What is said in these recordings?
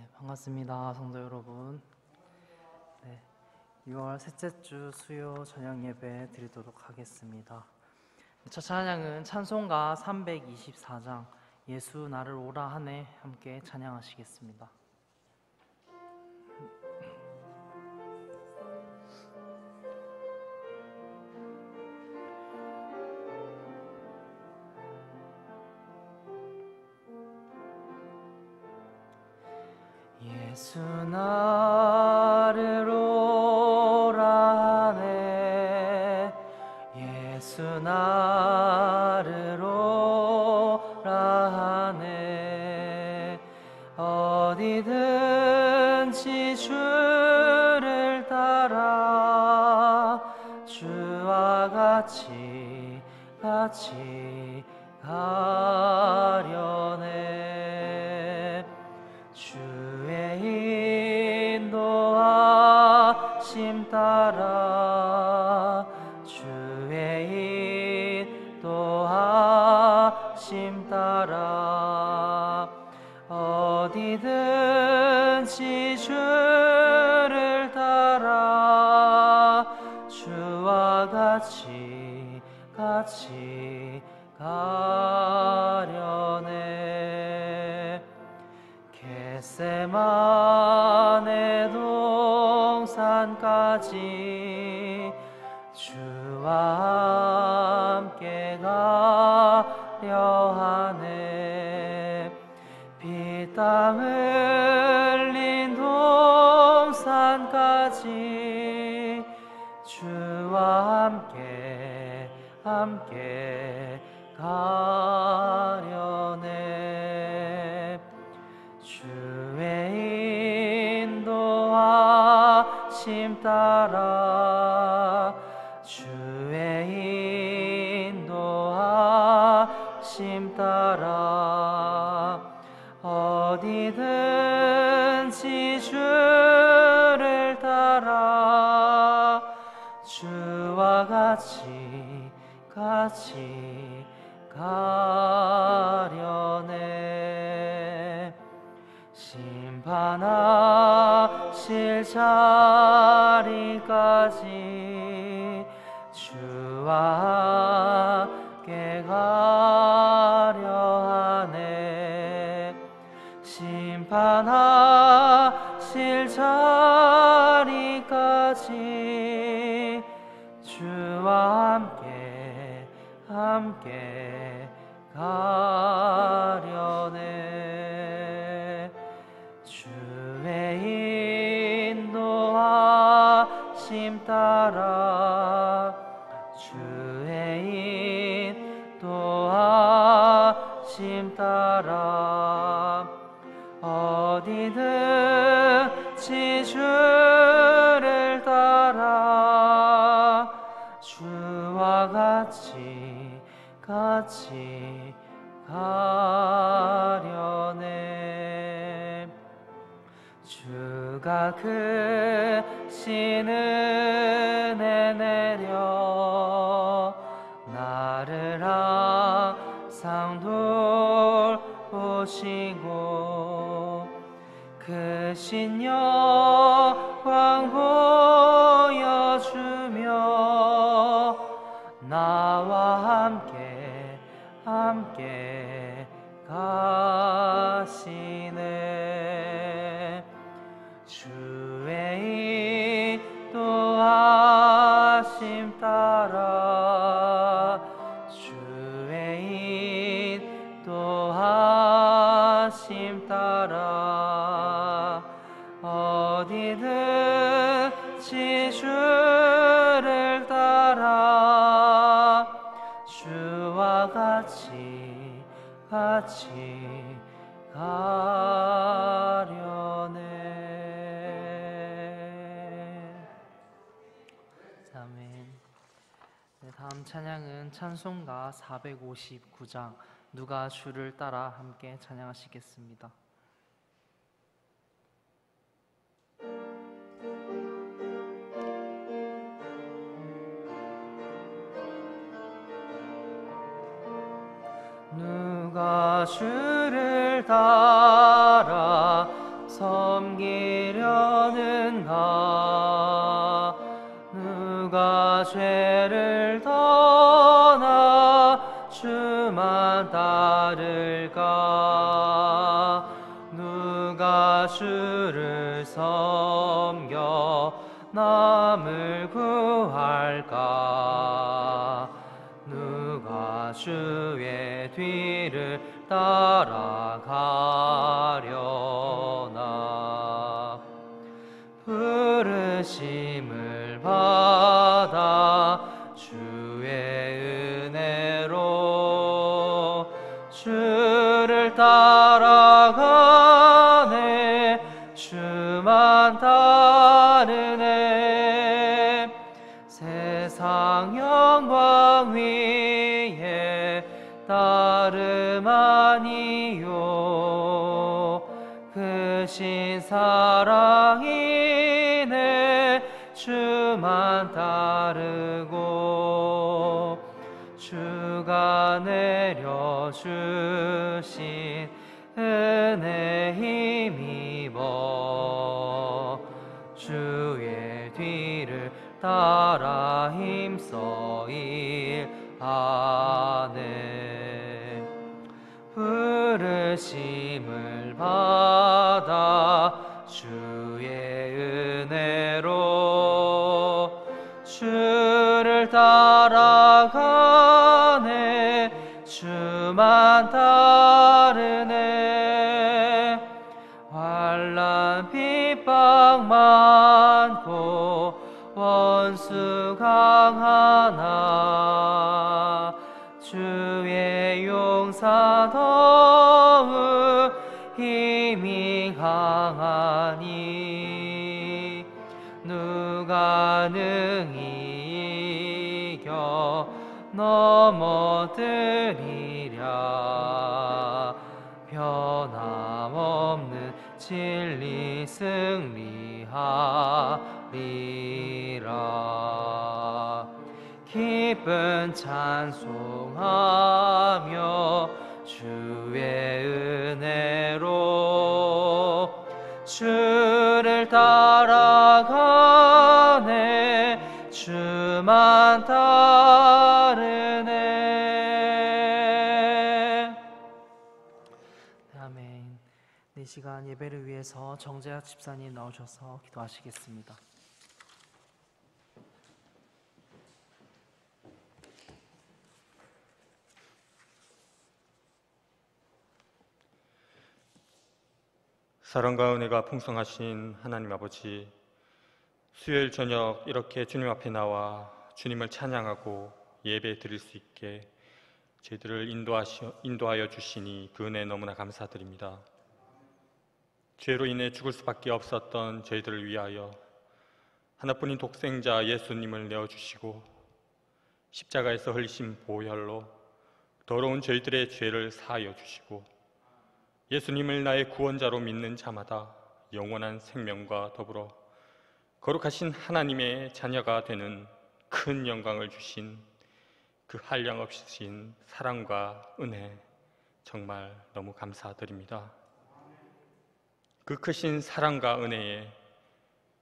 네, 반갑습니다, 성도 여러분. 네, 6월 셋째 주 수요 저녁 예배 드리도록 하겠습니다. 첫 찬양은 찬송가 324장 예수 나를 오라 하네 함께 찬양하시겠습니다. 예수 나를 오라 하네 예수 나를 오라 하네 어디든지 주를 따라 주와 같이 가려네 주의 인도하심 따라 주의 인도하심 따라 어디든지 주를 따라 주와 같이 가려네 겟세마네 동산까지 주와 함께 가려 하네 피땀 흘린 동산까지 주와 함께 가려네 주의 인도하심 따라 주의 인도하심 따라 어디든지 주를 따라 주와 같이 가려네 심판하실 자리까지 주와 함께 가려 하네 심판하실 자리까지 주와 함께 가려네 주의 인도하심 따라 주의 인도하심 따라 어디든지 주를 따라 주와 같이 가려네 주가 크신 은혜 내려 나를 항상 돌보시고 크신 영광 보여주며 나와 함께 가시네 주의 인도하심 따라 주의 인도하심 따라 어디든지 주를 따라 주와 같이 가려네. 아멘. 네, 다음 찬양은 찬송가 459장 누가 주를 따라 함께 찬양하시겠습니다. 누가 주를 따라 섬기려는가 누가 죄를 떠나 주만 따를까 누가 주를 섬겨 남을 구할까 누가 주의 뒤를 따라가려나 부르심을 받아 주의 은혜로 주를 따라가네 주만 따르네 세상 영광 위에 따름 아니요 크신 사랑이네 주만 따르고 주가 내려주신 은혜 힘입어 주의 뒤를 따라 힘써 일하네 부르심을 받아 주의 은혜로 주를 따라가네 주만 따르네 환난 핍박 많고 원수 강하나 주의 용사 더욱 힘이 강하니 누가 능히 이겨 넘어뜨리랴 변함없는 진리 승리하리라 기쁜 찬송하며 주의 은혜로 주를 따라가네 주만 따르네 아멘. 이 시간 예배를 위해서 정재학 집사님 나오셔서 기도하시겠습니다. 사랑과 은혜가 풍성하신 하나님 아버지, 수요일 저녁 이렇게 주님 앞에 나와 주님을 찬양하고 예배 드릴 수 있게 저희들을 인도하여 주시니 그 은혜 너무나 감사드립니다. 죄로 인해 죽을 수밖에 없었던 저희들을 위하여 하나뿐인 독생자 예수님을 내어주시고 십자가에서 흘리신 보혈로 더러운 저희들의 죄를 사하여 주시고 예수님을 나의 구원자로 믿는 자마다 영원한 생명과 더불어 거룩하신 하나님의 자녀가 되는 큰 영광을 주신 그 한량없으신 사랑과 은혜 정말 너무 감사드립니다. 그 크신 사랑과 은혜에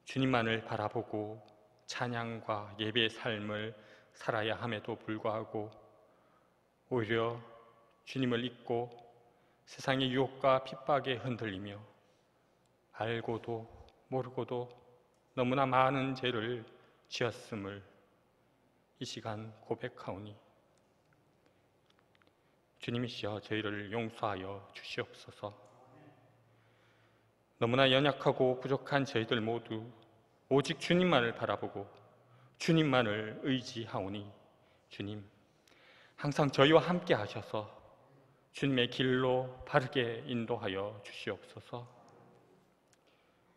주님만을 바라보고 찬양과 예배의 삶을 살아야 함에도 불구하고 오히려 주님을 잊고 세상의 유혹과 핍박에 흔들리며 알고도 모르고도 너무나 많은 죄를 지었음을 이 시간 고백하오니 주님이시여 저희를 용서하여 주시옵소서. 너무나 연약하고 부족한 저희들 모두 오직 주님만을 바라보고 주님만을 의지하오니 주님 항상 저희와 함께 하셔서 주님의 길로 바르게 인도하여 주시옵소서.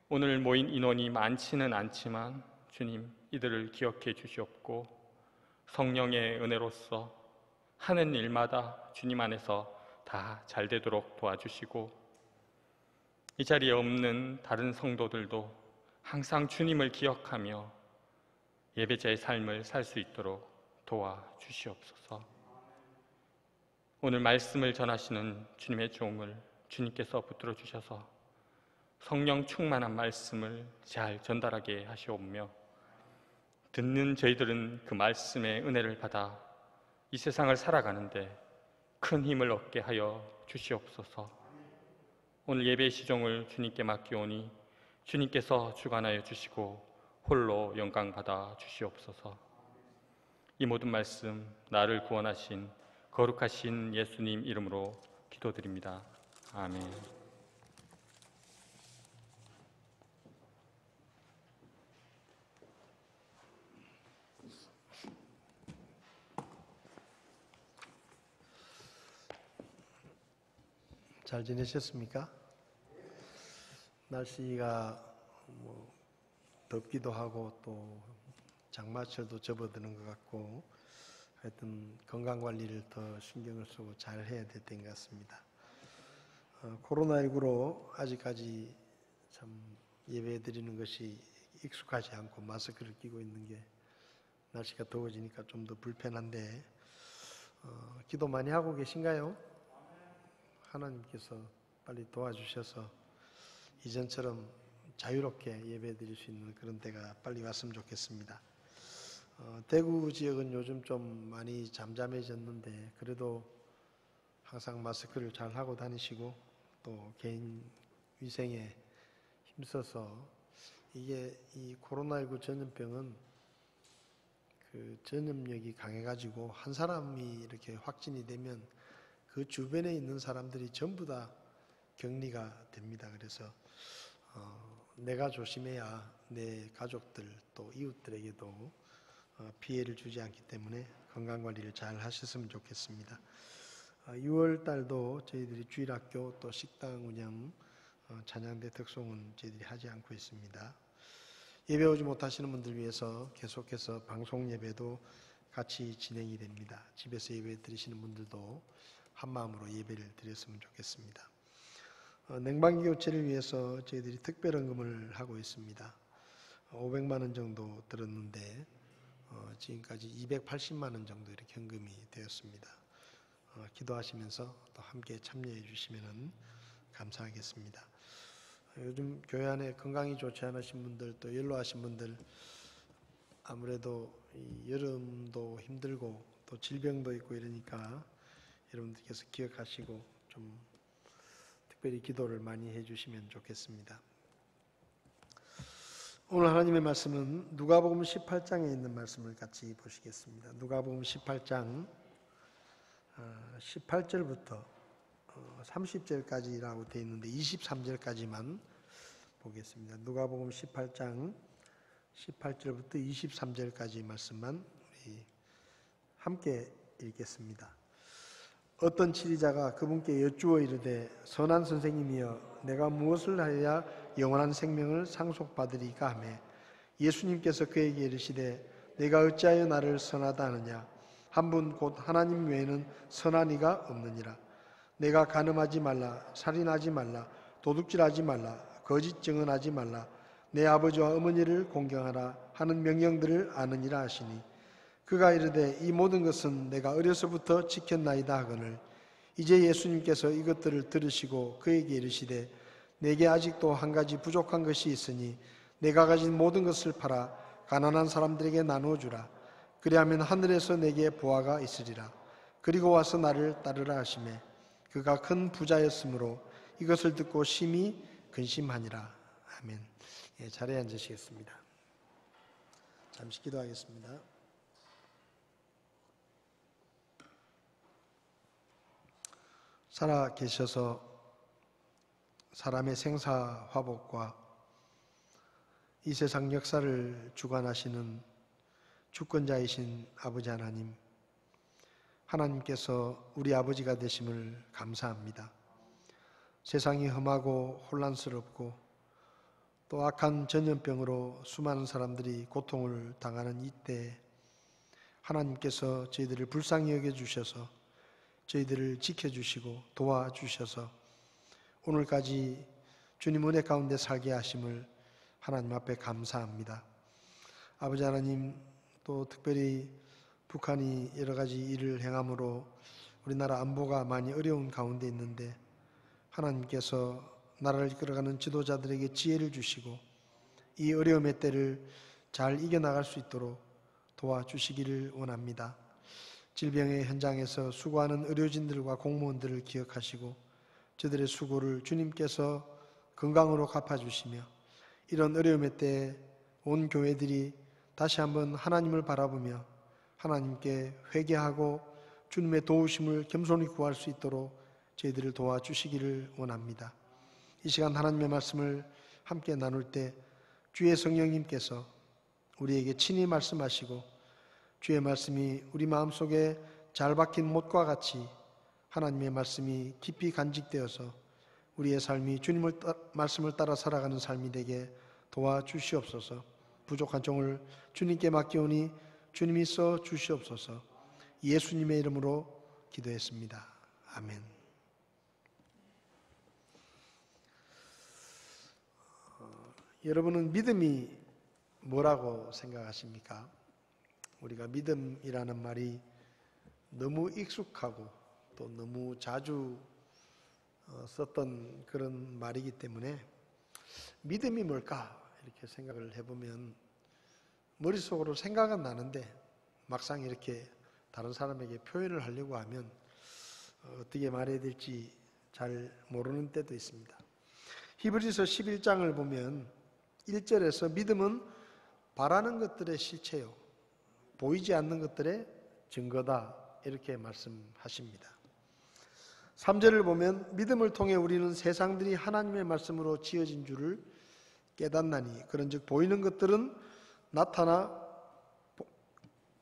오늘 모인 인원이 많지는 않지만 주님 이들을 기억해 주시옵고 성령의 은혜로서 하는 일마다 주님 안에서 다 잘 되도록 도와주시고 이 자리에 없는 다른 성도들도 항상 주님을 기억하며 예배자의 삶을 살 수 있도록 도와주시옵소서. 오늘 말씀을 전하시는 주님의 종을 주님께서 붙들어 주셔서 성령 충만한 말씀을 잘 전달하게 하시오며 듣는 저희들은 그 말씀의 은혜를 받아 이 세상을 살아가는데 큰 힘을 얻게 하여 주시옵소서. 오늘 예배 시종을 주님께 맡기오니 주님께서 주관하여 주시고 홀로 영광 받아 주시옵소서. 이 모든 말씀 나를 구원하신 거룩하신 예수님 이름으로 기도드립니다. 아멘. 잘 지내셨습니까? 날씨가 덥기도 하고 또 장마철도 접어드는 것 같고 하여튼 건강관리를 더 신경을 쓰고 잘 해야 될 때인 것 같습니다. 코로나19로 아직까지 참 예배 드리는 것이 익숙하지 않고 마스크를 끼고 있는 게 날씨가 더워지니까 좀 더 불편한데 기도 많이 하고 계신가요? 하나님께서 빨리 도와주셔서 이전처럼 자유롭게 예배 드릴 수 있는 그런 때가 빨리 왔으면 좋겠습니다. 대구 지역은 요즘 좀 많이 잠잠해졌는데 그래도 항상 마스크를 잘 하고 다니시고 또 개인 위생에 힘써서 이게 이 코로나19 전염병은 그 전염력이 강해가지고 한 사람이 이렇게 확진이 되면 그 주변에 있는 사람들이 전부 다 격리가 됩니다. 그래서 내가 조심해야 내 가족들 또 이웃들에게도 피해를 주지 않기 때문에 건강관리를 잘 하셨으면 좋겠습니다. 6월 달도 저희들이 주일학교 또 식당 운영 찬양대 특송은 저희들이 하지 않고 있습니다. 예배 오지 못하시는 분들 위해서 계속해서 방송 예배도 같이 진행이 됩니다. 집에서 예배 드리시는 분들도 한 마음으로 예배를 드렸으면 좋겠습니다. 냉방기 교체를 위해서 저희들이 특별헌금을 하고 있습니다. 500만 원 정도 들었는데 지금까지 280만 원 정도 이렇게 헌금이 되었습니다. 기도하시면서 또 함께 참여해 주시면 감사하겠습니다. 요즘 교회 안에 건강이 좋지 않으신 분들 또 연로하신 분들 아무래도 이 여름도 힘들고 또 질병도 있고 이러니까 여러분들께서 기억하시고 좀 특별히 기도를 많이 해주시면 좋겠습니다. 오늘 하나님의 말씀은 누가복음 18장에 있는 말씀을 같이 보시겠습니다. 누가복음 18장 18절부터 30절까지라고 되어 있는데 23절까지만 보겠습니다. 누가복음 18장 18절부터 23절까지 말씀만 우리 함께 읽겠습니다. 어떤 치리자가 그분께 여쭈어 이르되 선한 선생님이여 내가 무엇을 하여야 영원한 생명을 상속받으리까 하매 예수님께서 그에게 이르시되 내가 어찌하여 나를 선하다 하느냐 한 분 곧 하나님 외에는 선한 이가 없느니라. 내가 간음하지 말라 살인하지 말라 도둑질하지 말라 거짓 증언하지 말라 내 아버지와 어머니를 공경하라 하는 명령들을 아느니라 하시니 그가 이르되 이 모든 것은 내가 어려서부터 지켰나이다 하거늘 이제 예수님께서 이것들을 들으시고 그에게 이르시되 내게 아직도 한 가지 부족한 것이 있으니 내가 가진 모든 것을 팔아 가난한 사람들에게 나누어 주라. 그리하면 하늘에서 내게 보화가 있으리라. 그리고 와서 나를 따르라 하시매 그가 큰 부자였으므로 이것을 듣고 심히 근심하니라. 아멘. 예, 자리에 앉으시겠습니다. 잠시 기도하겠습니다. 살아 계셔서 사람의 생사화복과 이 세상 역사를 주관하시는 주권자이신 아버지 하나님, 하나님께서 우리 아버지가 되심을 감사합니다. 세상이 험하고 혼란스럽고 또 악한 전염병으로 수많은 사람들이 고통을 당하는 이때 하나님께서 저희들을 불쌍히 여겨주셔서 저희들을 지켜주시고 도와주셔서 오늘까지 주님 은혜 가운데 살게 하심을 하나님 앞에 감사합니다. 아버지 하나님, 또 특별히 북한이 여러 가지 일을 행함으로 우리나라 안보가 많이 어려운 가운데 있는데 하나님께서 나라를 이끌어가는 지도자들에게 지혜를 주시고 이 어려움의 때를 잘 이겨나갈 수 있도록 도와주시기를 원합니다. 질병의 현장에서 수고하는 의료진들과 공무원들을 기억하시고 저들의 수고를 주님께서 건강으로 갚아주시며 이런 어려움의 때에 온 교회들이 다시 한번 하나님을 바라보며 하나님께 회개하고 주님의 도우심을 겸손히 구할 수 있도록 저희들을 도와주시기를 원합니다. 이 시간 하나님의 말씀을 함께 나눌 때 주의 성령님께서 우리에게 친히 말씀하시고 주의 말씀이 우리 마음속에 잘 박힌 못과 같이 하나님의 말씀이 깊이 간직되어서 우리의 삶이 주님의 말씀을 따라 살아가는 삶이 되게 도와주시옵소서. 부족한 종을 주님께 맡기오니 주님이 써 주시옵소서. 예수님의 이름으로 기도했습니다. 아멘. 여러분은 믿음이 뭐라고 생각하십니까? 우리가 믿음이라는 말이 너무 익숙하고 또 너무 자주 썼던 그런 말이기 때문에 믿음이 뭘까 이렇게 생각을 해보면 머릿속으로 생각은 나는데 막상 이렇게 다른 사람에게 표현을 하려고 하면 어떻게 말해야 될지 잘 모르는 때도 있습니다. 히브리서 11장을 보면 1절에서 믿음은 바라는 것들의 실체요 보이지 않는 것들의 증거다 이렇게 말씀하십니다. 3절을 보면 믿음을 통해 우리는 세상들이 하나님의 말씀으로 지어진 줄을 깨닫나니 그런즉 보이는 것들은 나타나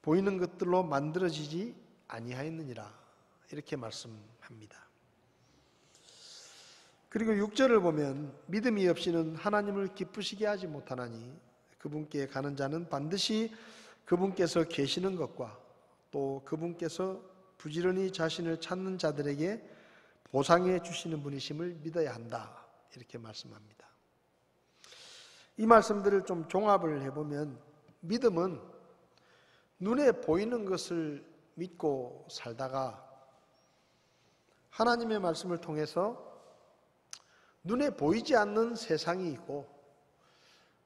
보이는 것들로 만들어지지 아니하였느니라 이렇게 말씀합니다. 그리고 6절을 보면 믿음이 없이는 하나님을 기쁘시게 하지 못하나니 그분께 가는 자는 반드시 그분께서 계시는 것과 또 그분께서 부지런히 자신을 찾는 자들에게 보상해 주시는 분이심을 믿어야 한다 이렇게 말씀합니다. 이 말씀들을 좀 종합을 해보면 믿음은 눈에 보이는 것을 믿고 살다가 하나님의 말씀을 통해서 눈에 보이지 않는 세상이 있고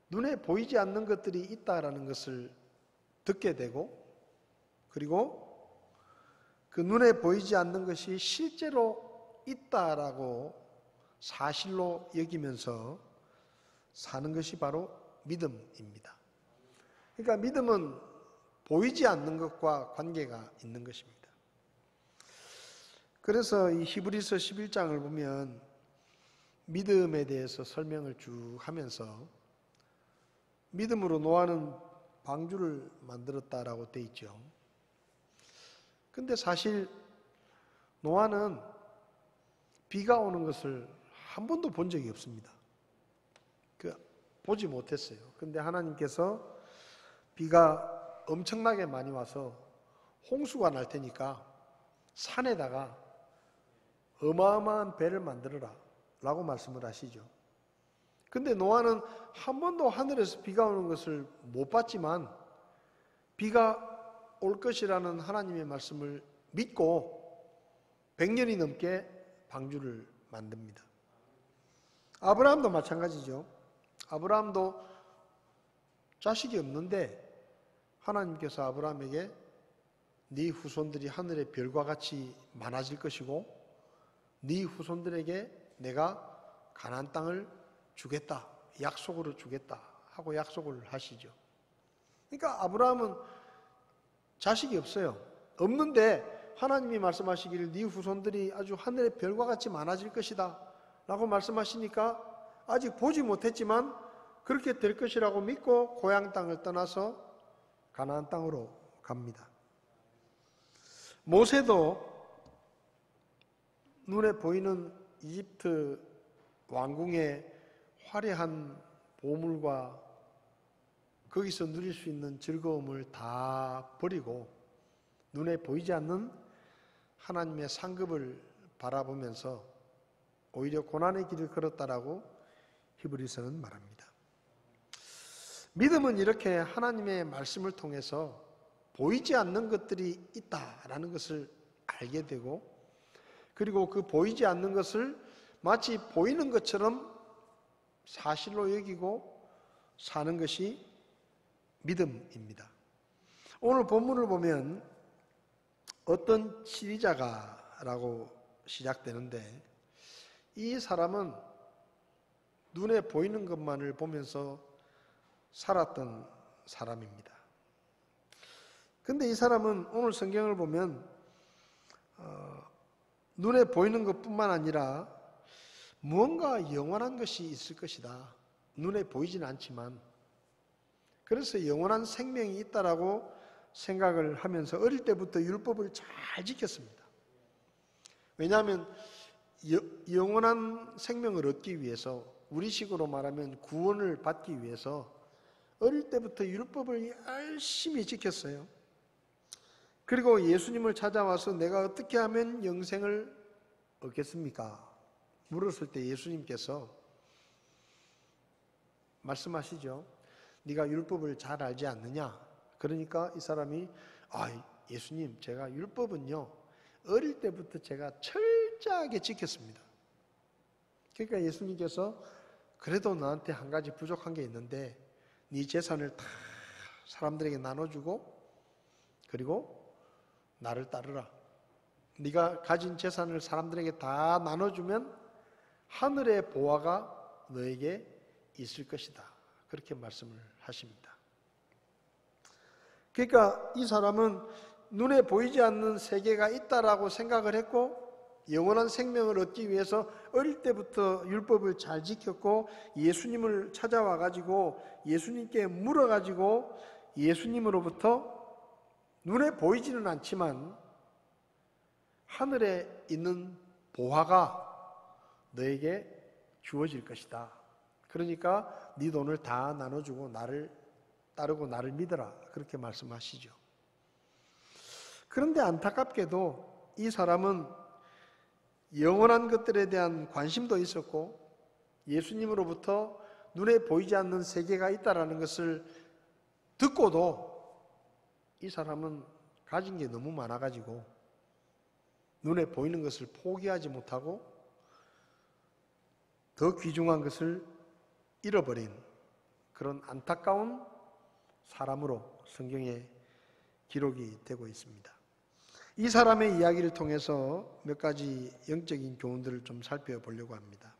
눈에 보이지 않는 것들이 있다라는 것을 듣게 되고 그리고 그 눈에 보이지 않는 것이 실제로 있다라고 사실로 여기면서 사는 것이 바로 믿음입니다. 그러니까 믿음은 보이지 않는 것과 관계가 있는 것입니다. 그래서 이 히브리서 11장을 보면 믿음에 대해서 설명을 쭉 하면서 믿음으로 노아는 방주를 만들었다라고 돼 있죠. 근데 사실 노아는 비가 오는 것을 한 번도 본 적이 없습니다. 보지 못했어요. 근데 하나님께서 비가 엄청나게 많이 와서 홍수가 날 테니까 산에다가 어마어마한 배를 만들어라 라고 말씀을 하시죠. 근데 노아는 한 번도 하늘에서 비가 오는 것을 못 봤지만 비가 올 것이라는 하나님의 말씀을 믿고 100년이 넘게 방주를 만듭니다. 아브라함도 마찬가지죠. 아브라함도 자식이 없는데 하나님께서 아브라함에게 네 후손들이 하늘의 별과 같이 많아질 것이고 네 후손들에게 내가 가나안 땅을 주겠다. 약속으로 주겠다 하고 약속을 하시죠. 그러니까 아브라함은 자식이 없어요. 없는데 하나님이 말씀하시기를 네 후손들이 아주 하늘의 별과 같이 많아질 것이다 라고 말씀하시니까 아직 보지 못했지만 그렇게 될 것이라고 믿고 고향 땅을 떠나서 가나안 땅으로 갑니다. 모세도 눈에 보이는 이집트 왕궁의 화려한 보물과 거기서 누릴 수 있는 즐거움을 다 버리고 눈에 보이지 않는 하나님의 상급을 바라보면서 오히려 고난의 길을 걸었다라고 히브리서는 말합니다. 믿음은 이렇게 하나님의 말씀을 통해서 보이지 않는 것들이 있다라는 것을 알게 되고 그리고 그 보이지 않는 것을 마치 보이는 것처럼 사실로 여기고 사는 것이 믿음입니다. 오늘 본문을 보면 어떤 치리자가라고 시작되는데 이 사람은 눈에 보이는 것만을 보면서 살았던 사람입니다. 근데 이 사람은 오늘 성경을 보면 눈에 보이는 것뿐만 아니라 무언가 영원한 것이 있을 것이다. 눈에 보이지는 않지만 그래서 영원한 생명이 있다라고 생각을 하면서 어릴 때부터 율법을 잘 지켰습니다. 왜냐하면 영원한 생명을 얻기 위해서 우리식으로 말하면 구원을 받기 위해서 어릴 때부터 율법을 열심히 지켰어요. 그리고 예수님을 찾아와서 내가 어떻게 하면 영생을 얻겠습니까? 물었을 때 예수님께서 말씀하시죠. 네가 율법을 잘 알지 않느냐? 그러니까 이 사람이 예수님 제가 율법은요 어릴 때부터 제가 철저하게 지켰습니다. 그러니까 예수님께서 그래도 너한테 한 가지 부족한 게 있는데 네 재산을 다 사람들에게 나눠주고 그리고 나를 따르라. 네가 가진 재산을 사람들에게 다 나눠주면 하늘의 보화가 너에게 있을 것이다. 그렇게 말씀을 하십니다. 그러니까 이 사람은 눈에 보이지 않는 세계가 있다라고 생각을 했고 영원한 생명을 얻기 위해서 어릴 때부터 율법을 잘 지켰고 예수님을 찾아와 가지고 예수님께 물어 가지고 예수님으로부터 눈에 보이지는 않지만 하늘에 있는 보화가 너에게 주어질 것이다. 그러니까 네 돈을 다 나눠주고 나를 따르고 나를 믿어라. 그렇게 말씀하시죠. 그런데 안타깝게도 이 사람은 영원한 것들에 대한 관심도 있었고 예수님으로부터 눈에 보이지 않는 세계가 있다라는 것을 듣고도 이 사람은 가진 게 너무 많아가지고 눈에 보이는 것을 포기하지 못하고 더 귀중한 것을 잃어버린 그런 안타까운 사람으로 성경에 기록이 되고 있습니다. 이 사람의 이야기를 통해서 몇 가지 영적인 교훈들을 좀 살펴보려고 합니다.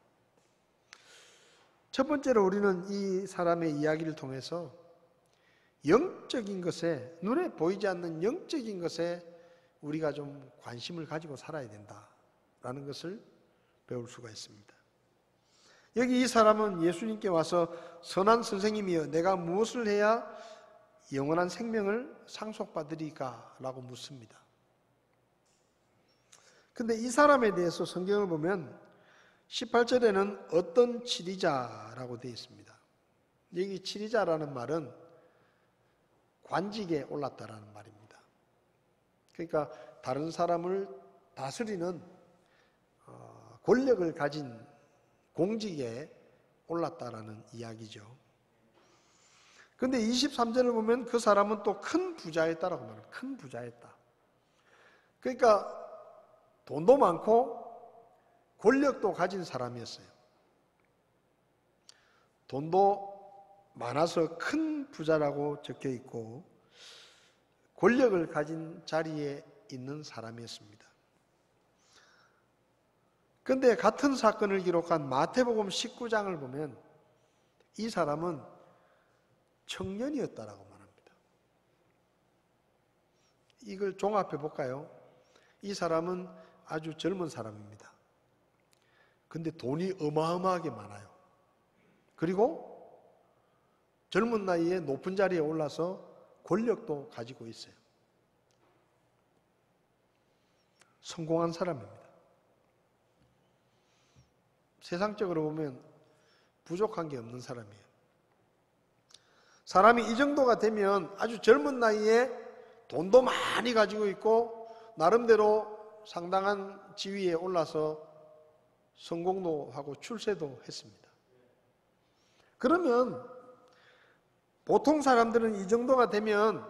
첫 번째로 우리는 이 사람의 이야기를 통해서 영적인 것에, 눈에 보이지 않는 영적인 것에 우리가 좀 관심을 가지고 살아야 된다라는 것을 배울 수가 있습니다. 여기 이 사람은 예수님께 와서 선한 선생님이여 내가 무엇을 해야 영원한 생명을 상속받으리까? 라고 묻습니다. 근데 이 사람에 대해서 성경을 보면 18절에는 어떤 치리자라고 되어 있습니다. 여기 치리자라는 말은 관직에 올랐다라는 말입니다. 그러니까 다른 사람을 다스리는 권력을 가진 공직에 올랐다라는 이야기죠. 그런데 23절을 보면 그 사람은 또 큰 부자였다라고 말합니다. 큰 부자였다. 그러니까 돈도 많고 권력도 가진 사람이었어요. 돈도 많아서 큰 부자라고 적혀 있고 권력을 가진 자리에 있는 사람이었습니다. 그런데 같은 사건을 기록한 마태복음 19장을 보면 이 사람은 청년이었다라고 말합니다. 이걸 종합해 볼까요? 이 사람은 아주 젊은 사람입니다. 근데 돈이 어마어마하게 많아요. 그리고 젊은 나이에 높은 자리에 올라서 권력도 가지고 있어요. 성공한 사람입니다. 세상적으로 보면 부족한 게 없는 사람이에요. 사람이 이 정도가 되면 아주 젊은 나이에 돈도 많이 가지고 있고 나름대로 상당한 지위에 올라서 성공도 하고 출세도 했습니다. 그러면 보통 사람들은 이 정도가 되면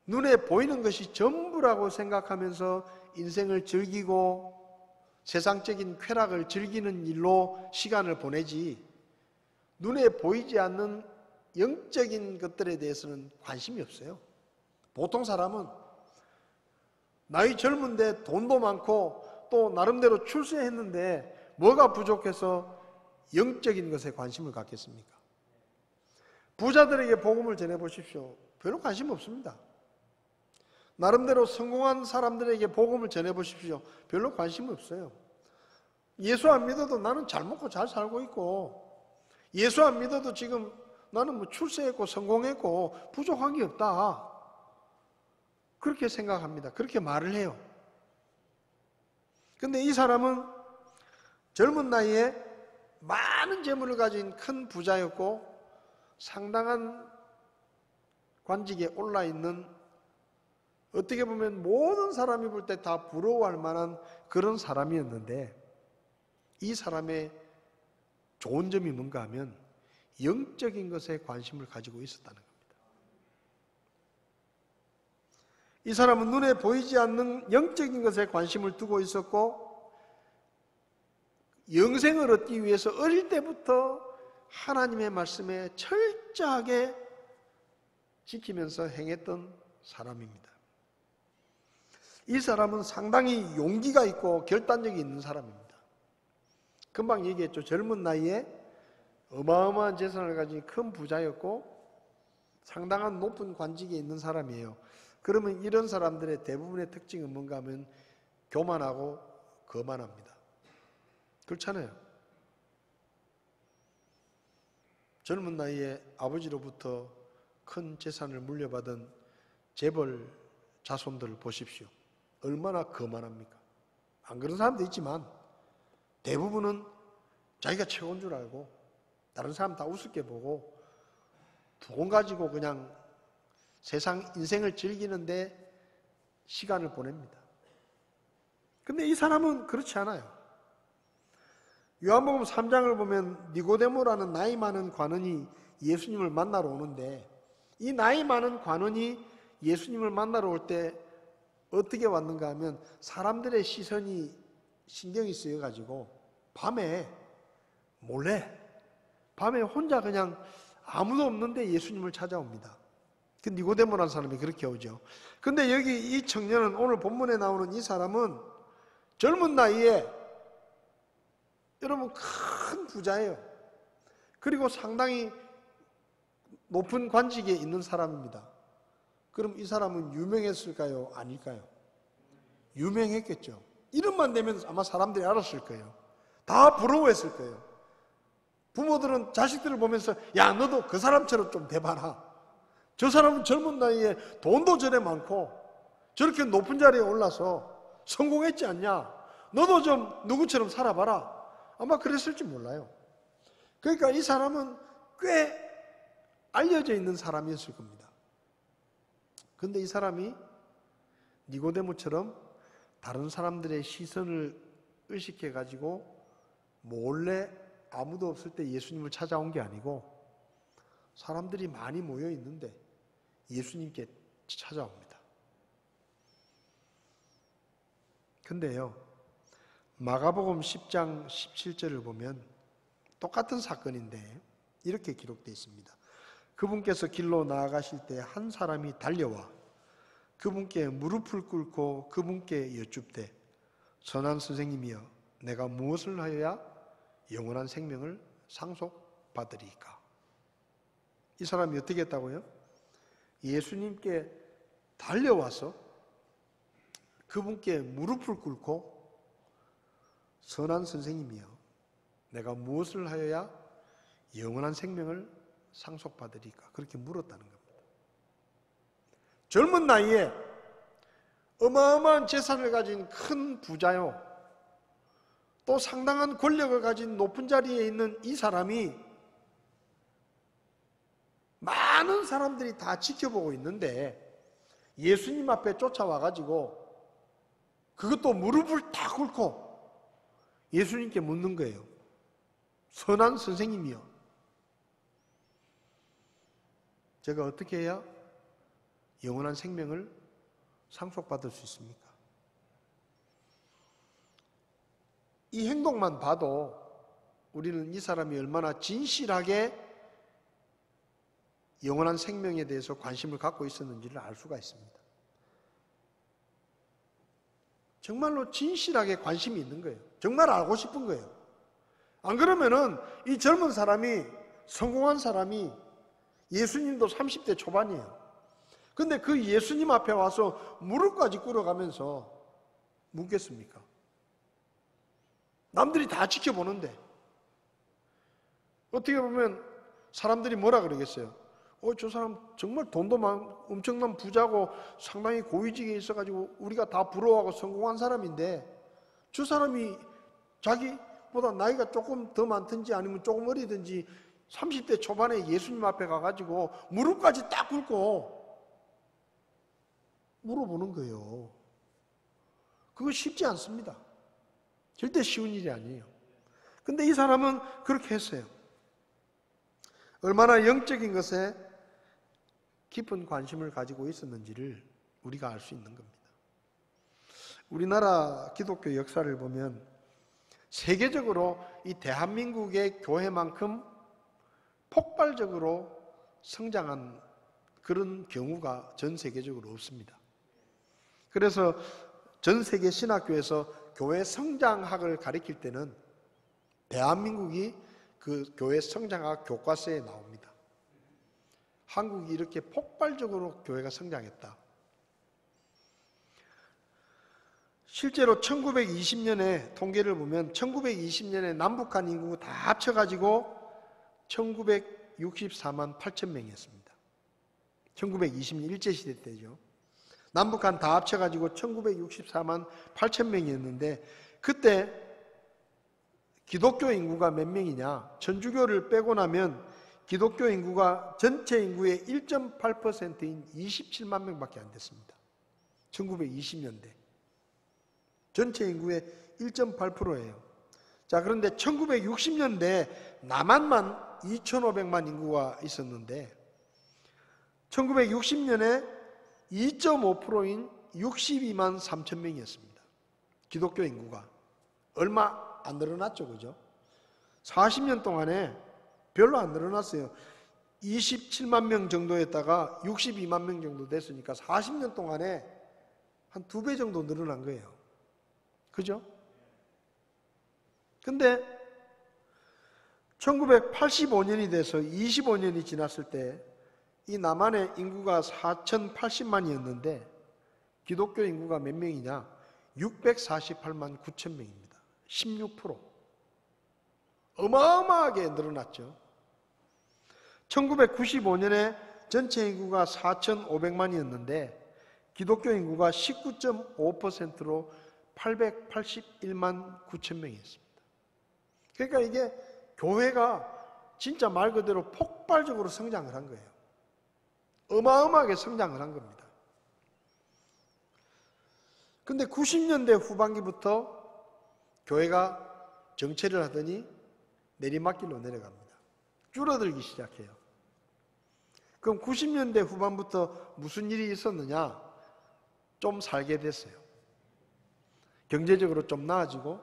눈에 보이는 것이 전부라고 생각하면서 인생을 즐기고 세상적인 쾌락을 즐기는 일로 시간을 보내지 눈에 보이지 않는 영적인 것들에 대해서는 관심이 없어요. 보통 사람은 나이 젊은데 돈도 많고 또 나름대로 출세했는데 뭐가 부족해서 영적인 것에 관심을 갖겠습니까? 부자들에게 복음을 전해보십시오. 별로 관심 없습니다. 나름대로 성공한 사람들에게 복음을 전해보십시오. 별로 관심 없어요. 예수 안 믿어도 나는 잘 먹고 잘 살고 있고, 예수 안 믿어도 지금 나는 뭐 출세했고 성공했고 부족한 게 없다. 그렇게 생각합니다. 그렇게 말을 해요. 근데 이 사람은 젊은 나이에 많은 재물을 가진 큰 부자였고 상당한 관직에 올라 있는, 어떻게 보면 모든 사람이 볼 때 다 부러워할 만한 그런 사람이었는데, 이 사람의 좋은 점이 뭔가 하면 영적인 것에 관심을 가지고 있었다는 겁니다. 이 사람은 눈에 보이지 않는 영적인 것에 관심을 두고 있었고, 영생을 얻기 위해서 어릴 때부터 하나님의 말씀에 철저하게 지키면서 행했던 사람입니다. 이 사람은 상당히 용기가 있고 결단력이 있는 사람입니다. 금방 얘기했죠. 젊은 나이에 어마어마한 재산을 가진 큰 부자였고 상당한 높은 관직에 있는 사람이에요. 그러면 이런 사람들의 대부분의 특징은 뭔가 하면 교만하고 거만합니다. 그렇잖아요. 젊은 나이에 아버지로부터 큰 재산을 물려받은 재벌 자손들을 보십시오. 얼마나 거만합니까? 안 그런 사람도 있지만 대부분은 자기가 최고인 줄 알고 다른 사람 다 우습게 보고 돈 가지고 그냥 세상 인생을 즐기는데 시간을 보냅니다. 근데 이 사람은 그렇지 않아요. 요한복음 3장을 보면 니고데모라는 나이 많은 관원이 예수님을 만나러 오는데, 이 나이 많은 관원이 예수님을 만나러 올 때 어떻게 왔는가 하면 사람들의 시선이 신경이 쓰여가지고 밤에 몰래 밤에 혼자 그냥 아무도 없는데 예수님을 찾아옵니다. 그 니고데모라는 사람이 그렇게 오죠. 근데 여기 이 청년은, 오늘 본문에 나오는 이 사람은 젊은 나이에 여러분 큰 부자예요. 그리고 상당히 높은 관직에 있는 사람입니다. 그럼 이 사람은 유명했을까요? 아닐까요? 유명했겠죠. 이름만 되면 아마 사람들이 알았을 거예요. 다 부러워했을 거예요. 부모들은 자식들을 보면서 야, 너도 그 사람처럼 좀 돼봐라. 저 사람은 젊은 나이에 돈도 저래 많고 저렇게 높은 자리에 올라서 성공했지 않냐? 너도 좀 누구처럼 살아봐라. 아마 그랬을지 몰라요. 그러니까 이 사람은 꽤 알려져 있는 사람이었을 겁니다. 근데 이 사람이 니고데모처럼 다른 사람들의 시선을 의식해 가지고 몰래 아무도 없을 때 예수님을 찾아온 게 아니고 사람들이 많이 모여 있는데 예수님께 찾아옵니다. 근데요, 마가복음 10장 17절을 보면 똑같은 사건인데 이렇게 기록되어 있습니다. 그분께서 길로 나아가실 때 한 사람이 달려와 그분께 무릎을 꿇고 그분께 여쭙되 선한 선생님이여, 내가 무엇을 하여야 영원한 생명을 상속받으리까? 이 사람이 어떻게 했다고요? 예수님께 달려와서 그분께 무릎을 꿇고 선한 선생님이여, 내가 무엇을 하여야 영원한 생명을 상속받으리까? 그렇게 물었다는 겁니다. 젊은 나이에 어마어마한 재산을 가진 큰 부자요, 또 상당한 권력을 가진 높은 자리에 있는 이 사람이 많은 사람들이 다 지켜보고 있는데 예수님 앞에 쫓아와가지고 그것도 무릎을 다 꿇고 예수님께 묻는 거예요. 선한 선생님이요, 제가 어떻게 해야 영원한 생명을 상속받을 수 있습니까? 이 행동만 봐도 우리는 이 사람이 얼마나 진실하게 영원한 생명에 대해서 관심을 갖고 있었는지를 알 수가 있습니다. 정말로 진실하게 관심이 있는 거예요. 정말 알고 싶은 거예요. 안 그러면은 이 젊은 사람이, 성공한 사람이, 예수님도 30대 초반이에요. 근데 그 예수님 앞에 와서 무릎까지 꿇어가면서 묻겠습니까? 남들이 다 지켜보는데 어떻게 보면 사람들이 뭐라 그러겠어요? 저 사람 정말 돈도 엄청난 부자고 상당히 고위직에 있어가지고 우리가 다 부러워하고 성공한 사람인데 저 사람이 자기보다 나이가 조금 더 많든지 아니면 조금 어리든지 30대 초반에 예수님 앞에 가가지고 무릎까지 딱 꿇고 물어보는 거예요. 그거 쉽지 않습니다. 절대 쉬운 일이 아니에요. 근데 이 사람은 그렇게 했어요. 얼마나 영적인 것에 깊은 관심을 가지고 있었는지를 우리가 알 수 있는 겁니다. 우리나라 기독교 역사를 보면 세계적으로 이 대한민국의 교회만큼 폭발적으로 성장한 그런 경우가 전 세계적으로 없습니다. 그래서 전 세계 신학교에서 교회 성장학을 가르칠 때는 대한민국이 그 교회 성장학 교과서에 나옵니다. 한국이 이렇게 폭발적으로 교회가 성장했다. 실제로 1920년에 통계를 보면 1920년에 남북한 인구 다 합쳐가지고 1964만 8천 명이었습니다. 1920년 일제시대 때죠. 남북한 다 합쳐가지고 1964만 8천 명이었는데 그때 기독교 인구가 몇 명이냐? 천주교를 빼고 나면 기독교 인구가 전체 인구의 1.8%인 27만 명밖에 안 됐습니다. 1920년대. 전체 인구의 1.8%예요. 자, 그런데 1960년대 남한만 2,500만 인구가 있었는데 1960년에 2.5%인 62만 3천 명이었습니다. 기독교 인구가. 얼마 안 늘어났죠, 그죠? 40년 동안에 별로 안 늘어났어요. 27만 명 정도였다가 62만 명 정도 됐으니까 40년 동안에 한 2배 정도 늘어난 거예요. 그죠? 근데 1985년이 돼서 25년이 지났을 때 이 남한의 인구가 4,080만이었는데 기독교 인구가 몇 명이냐? 648만 9천 명입니다. 16%. 어마어마하게 늘어났죠. 1995년에 전체 인구가 4,500만이었는데 기독교 인구가 19.5%로 881만 9천 명이었습니다. 그러니까 이게 교회가 진짜 말 그대로 폭발적으로 성장을 한 거예요. 어마어마하게 성장을 한 겁니다. 근데 90년대 후반기부터 교회가 정체를 하더니 내리막길로 내려갑니다. 줄어들기 시작해요. 그럼 90년대 후반부터 무슨 일이 있었느냐? 좀 살게 됐어요. 경제적으로 좀 나아지고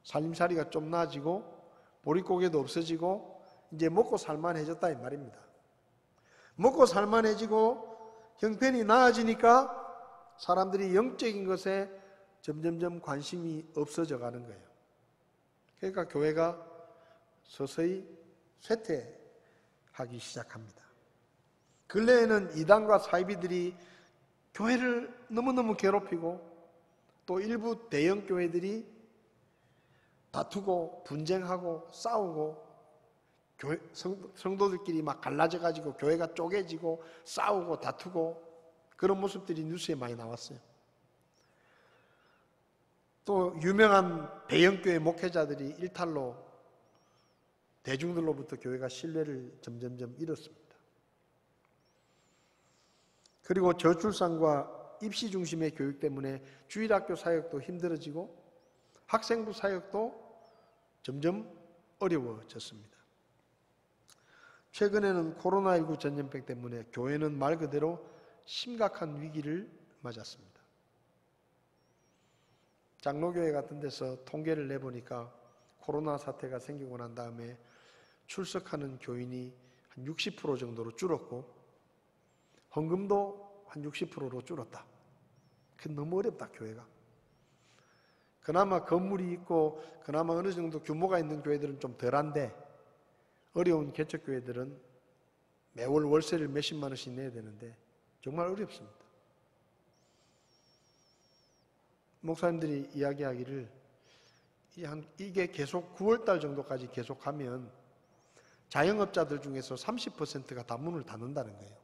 살림살이가 좀 나아지고 보릿고개도 없어지고 이제 먹고 살만해졌다 이 말입니다. 먹고 살만해지고 형편이 나아지니까 사람들이 영적인 것에 점점점 관심이 없어져 가는 거예요. 그러니까 교회가 서서히 쇠퇴하기 시작합니다. 근래에는 이단과 사이비들이 교회를 너무너무 괴롭히고 또 일부 대형 교회들이 다투고 분쟁하고 싸우고 성도들끼리 막 갈라져가지고 교회가 쪼개지고 싸우고 다투고 그런 모습들이 뉴스에 많이 나왔어요. 또 유명한 대형교회 목회자들이 일탈로 대중들로부터 교회가 신뢰를 점점점 잃었습니다. 그리고 저출산과 입시 중심의 교육 때문에 주일학교 사역도 힘들어지고 학생부 사역도 점점 어려워졌습니다. 최근에는 코로나19 전염병 때문에 교회는 말 그대로 심각한 위기를 맞았습니다. 장로교회 같은 데서 통계를 내보니까 코로나 사태가 생기고 난 다음에 출석하는 교인이 한 60% 정도로 줄었고 헌금도 한 60%로 줄었다. 그게 너무 어렵다, 교회가. 그나마 건물이 있고 그나마 어느 정도 규모가 있는 교회들은 좀 덜한데 어려운 개척교회들은 매월 월세를 몇십만 원씩 내야 되는데 정말 어렵습니다. 목사님들이 이야기하기를 이게 계속 9월달 정도까지 계속하면 자영업자들 중에서 30%가 다 문을 닫는다는 거예요.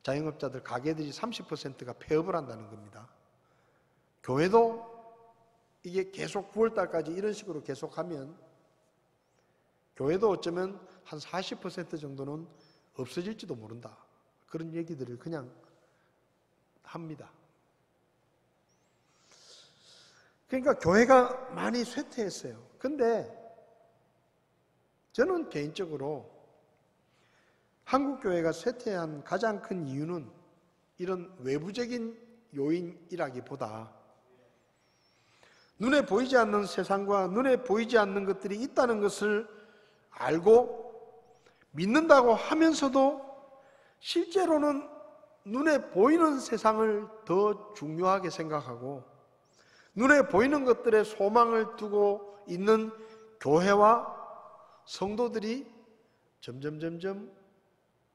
자영업자들, 가게들이 30%가 폐업을 한다는 겁니다. 교회도 이게 계속 9월달까지 이런 식으로 계속하면 교회도 어쩌면 한 40% 정도는 없어질지도 모른다. 그런 얘기들을 그냥 합니다. 그러니까 교회가 많이 쇠퇴했어요. 근데 저는 개인적으로 한국교회가 쇠퇴한 가장 큰 이유는 이런 외부적인 요인이라기보다 눈에 보이지 않는 세상과 눈에 보이지 않는 것들이 있다는 것을 알고 믿는다고 하면서도 실제로는 눈에 보이는 세상을 더 중요하게 생각하고 눈에 보이는 것들에 소망을 두고 있는 교회와 성도들이 점점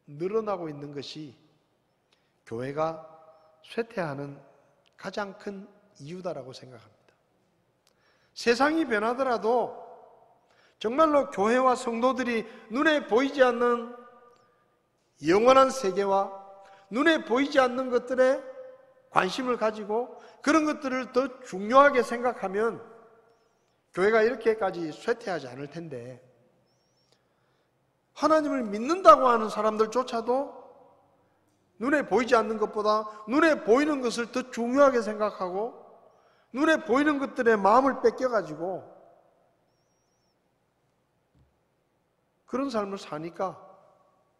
늘어나고 있는 것이 교회가 쇠퇴하는 가장 큰 이유다라고 생각합니다. 세상이 변하더라도 정말로 교회와 성도들이 눈에 보이지 않는 영원한 세계와 눈에 보이지 않는 것들에 관심을 가지고 그런 것들을 더 중요하게 생각하면 교회가 이렇게까지 쇠퇴하지 않을 텐데 하나님을 믿는다고 하는 사람들조차도 눈에 보이지 않는 것보다 눈에 보이는 것을 더 중요하게 생각하고 눈에 보이는 것들에 마음을 뺏겨가지고 그런 삶을 사니까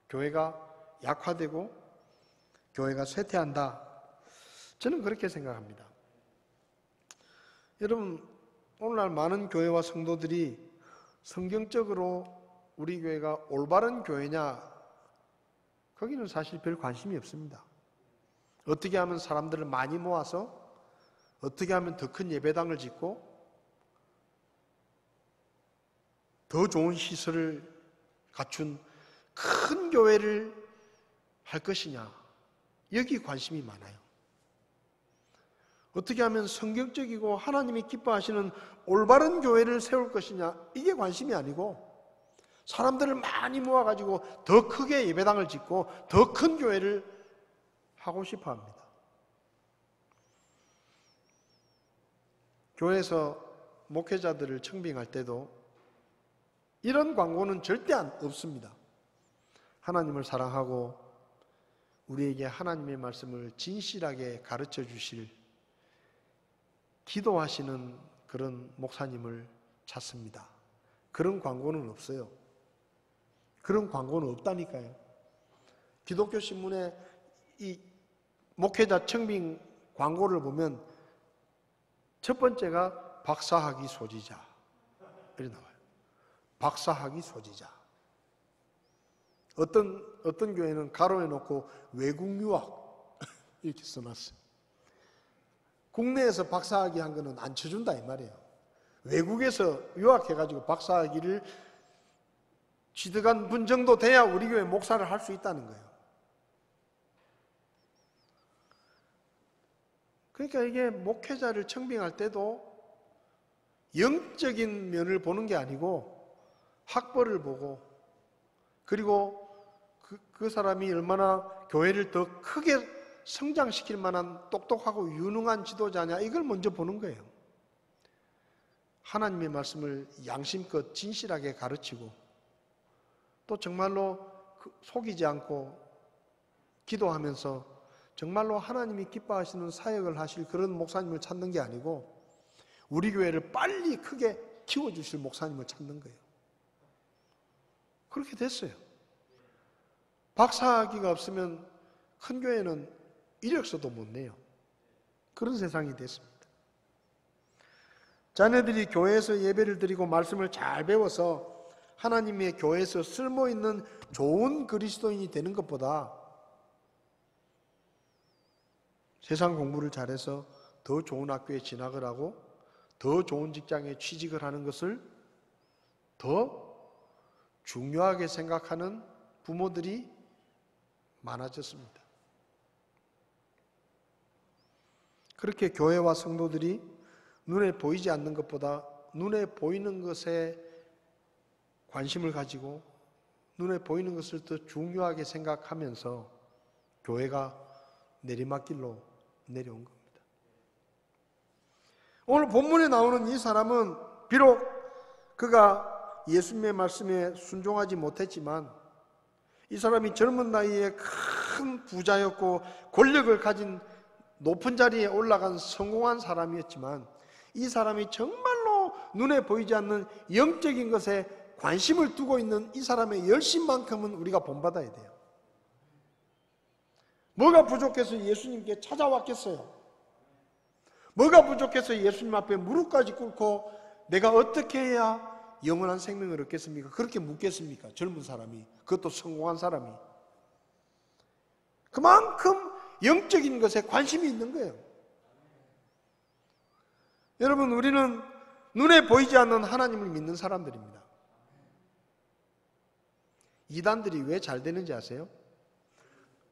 교회가 약화되고 교회가 쇠퇴한다. 저는 그렇게 생각합니다. 여러분, 오늘날 많은 교회와 성도들이 성경적으로 우리 교회가 올바른 교회냐, 거기는 사실 별 관심이 없습니다. 어떻게 하면 사람들을 많이 모아서 어떻게 하면 더 큰 예배당을 짓고 더 좋은 시설을 갖춘 큰 교회를 할 것이냐, 여기 관심이 많아요. 어떻게 하면 성경적이고 하나님이 기뻐하시는 올바른 교회를 세울 것이냐, 이게 관심이 아니고 사람들을 많이 모아가지고 더 크게 예배당을 짓고 더 큰 교회를 하고 싶어 합니다. 교회에서 목회자들을 청빙할 때도 이런 광고는 절대 없습니다. 하나님을 사랑하고 우리에게 하나님의 말씀을 진실하게 가르쳐 주실 기도하시는 그런 목사님을 찾습니다. 그런 광고는 없어요. 그런 광고는 없다니까요. 기독교 신문에 이 목회자 청빙 광고를 보면 첫 번째가 박사학위 소지자 이렇게 나와요. 박사학위 소지자. 어떤 교회는 가로에 놓고 외국 유학 이렇게 써놨어요. 국내에서 박사학위 한 거는 안 쳐준다 이 말이에요. 외국에서 유학해가지고 박사학위를 취득한 분 정도 돼야 우리 교회 목사를 할 수 있다는 거예요. 그러니까 이게 목회자를 청빙할 때도 영적인 면을 보는 게 아니고 학벌을 보고 그리고 그 사람이 얼마나 교회를 더 크게 성장시킬 만한 똑똑하고 유능한 지도자냐 이걸 먼저 보는 거예요. 하나님의 말씀을 양심껏 진실하게 가르치고 또 정말로 속이지 않고 기도하면서 정말로 하나님이 기뻐하시는 사역을 하실 그런 목사님을 찾는 게 아니고 우리 교회를 빨리 크게 키워주실 목사님을 찾는 거예요. 그렇게 됐어요. 박사학위가 없으면 큰 교회는 이력서도 못 내요. 그런 세상이 됐습니다. 자녀들이 교회에서 예배를 드리고 말씀을 잘 배워서 하나님의 교회에서 쓸모있는 좋은 그리스도인이 되는 것보다 세상 공부를 잘해서 더 좋은 학교에 진학을 하고 더 좋은 직장에 취직을 하는 것을 더 중요하게 생각하는 부모들이 많아졌습니다. 그렇게 교회와 성도들이 눈에 보이지 않는 것보다 눈에 보이는 것에 관심을 가지고 눈에 보이는 것을 더 중요하게 생각하면서 교회가 내리막길로 내려온 겁니다. 오늘 본문에 나오는 이 사람은 비록 그가 예수님의 말씀에 순종하지 못했지만 이 사람이 젊은 나이에 큰 부자였고 권력을 가진 높은 자리에 올라간 성공한 사람이었지만 이 사람이 정말로 눈에 보이지 않는 영적인 것에 관심을 두고 있는 이 사람의 열심만큼은 우리가 본받아야 돼요. 뭐가 부족해서 예수님께 찾아왔겠어요? 뭐가 부족해서 예수님 앞에 무릎까지 꿇고 내가 어떻게 해야 영원한 생명을 얻겠습니까? 그렇게 묻겠습니까? 젊은 사람이, 그것도 성공한 사람이. 그만큼 영적인 것에 관심이 있는 거예요. 여러분, 우리는 눈에 보이지 않는 하나님을 믿는 사람들입니다. 이단들이 왜 잘 되는지 아세요?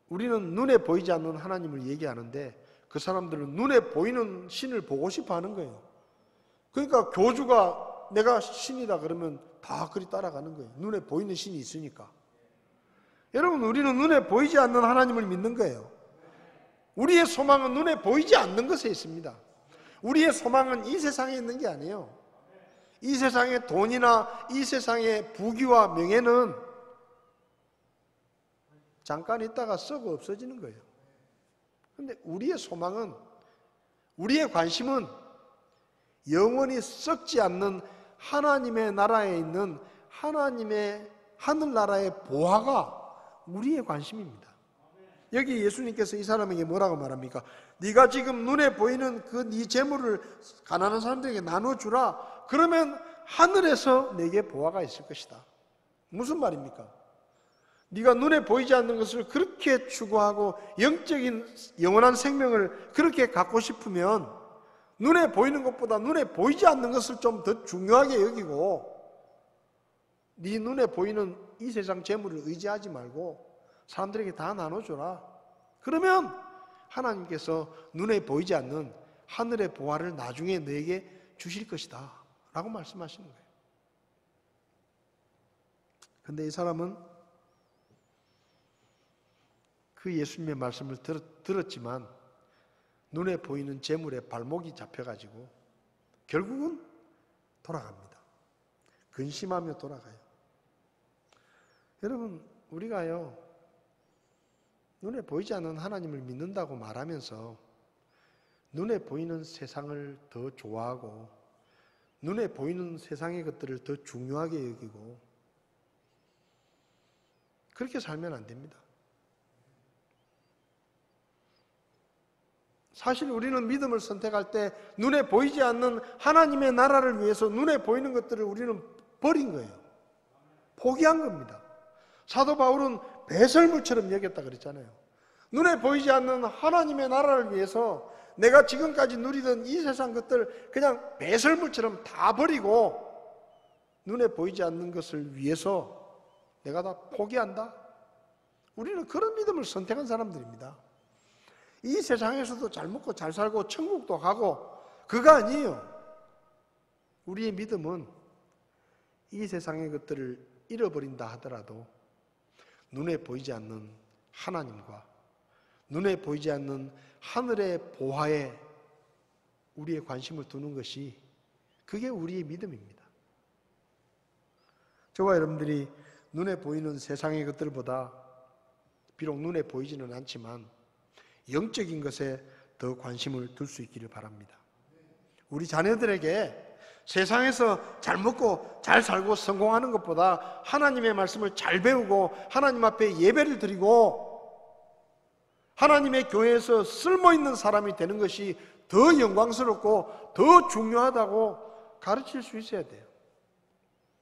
우리는 눈에 보이지 않는 하나님을 얘기하는데 그 사람들은 눈에 보이는 신을 보고 싶어 하는 거예요. 그러니까 교주가 내가 신이다 그러면 다 그리 따라가는 거예요. 눈에 보이는 신이 있으니까. 여러분, 우리는 눈에 보이지 않는 하나님을 믿는 거예요. 우리의 소망은 눈에 보이지 않는 것에 있습니다. 우리의 소망은 이 세상에 있는 게 아니에요. 이 세상의 돈이나 이 세상의 부귀와 명예는 잠깐 있다가 썩어 없어지는 거예요. 그런데 우리의 소망은, 우리의 관심은 영원히 썩지 않는 하나님의 나라에 있는 하나님의 하늘나라의 보화가 우리의 관심입니다. 여기 예수님께서 이 사람에게 뭐라고 말합니까? 네가 지금 눈에 보이는 그 네 재물을 가난한 사람들에게 나눠주라. 그러면 하늘에서 내게 보화가 있을 것이다. 무슨 말입니까? 네가 눈에 보이지 않는 것을 그렇게 추구하고 영적인 영원한 생명을 그렇게 갖고 싶으면 눈에 보이는 것보다 눈에 보이지 않는 것을 좀 더 중요하게 여기고 네 눈에 보이는 이 세상 재물을 의지하지 말고 사람들에게 다 나눠줘라. 그러면 하나님께서 눈에 보이지 않는 하늘의 보화를 나중에 너에게 주실 것이다 라고 말씀하시는 거예요. 그런데 이 사람은 그 예수님의 말씀을 들었지만 눈에 보이는 재물에 발목이 잡혀가지고 결국은 돌아갑니다. 근심하며 돌아가요. 여러분, 우리가요 눈에 보이지 않는 하나님을 믿는다고 말하면서 눈에 보이는 세상을 더 좋아하고 눈에 보이는 세상의 것들을 더 중요하게 여기고 그렇게 살면 안 됩니다. 사실 우리는 믿음을 선택할 때 눈에 보이지 않는 하나님의 나라를 위해서 눈에 보이는 것들을 우리는 버린 거예요. 포기한 겁니다. 사도 바울은 배설물처럼 여겼다 그랬잖아요. 눈에 보이지 않는 하나님의 나라를 위해서 내가 지금까지 누리던 이 세상 것들 그냥 배설물처럼 다 버리고 눈에 보이지 않는 것을 위해서 내가 다 포기한다. 우리는 그런 믿음을 선택한 사람들입니다. 이 세상에서도 잘 먹고 잘 살고 천국도 가고 그거 아니에요. 우리의 믿음은 이 세상의 것들을 잃어버린다 하더라도 눈에 보이지 않는 하나님과 눈에 보이지 않는 하늘의 보화에 우리의 관심을 두는 것이 그게 우리의 믿음입니다. 저와 여러분들이 눈에 보이는 세상의 것들보다 비록 눈에 보이지는 않지만 영적인 것에 더 관심을 둘 수 있기를 바랍니다. 우리 자녀들에게 세상에서 잘 먹고 잘 살고 성공하는 것보다 하나님의 말씀을 잘 배우고 하나님 앞에 예배를 드리고 하나님의 교회에서 쓸모있는 사람이 되는 것이 더 영광스럽고 더 중요하다고 가르칠 수 있어야 돼요.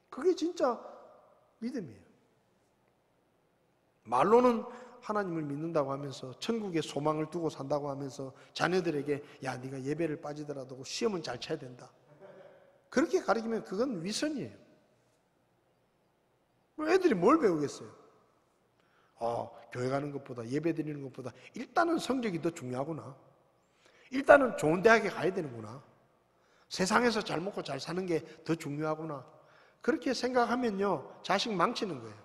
그게 진짜 믿음이에요. 말로는 하나님을 믿는다고 하면서 천국에 소망을 두고 산다고 하면서 자녀들에게 야 네가 예배를 빠지더라도 시험은 잘 쳐야 된다. 그렇게 가르치면 그건 위선이에요. 애들이 뭘 배우겠어요? 교회 가는 것보다 예배 드리는 것보다 일단은 성적이 더 중요하구나. 일단은 좋은 대학에 가야 되는구나. 세상에서 잘 먹고 잘 사는 게 더 중요하구나. 그렇게 생각하면요 자식 망치는 거예요.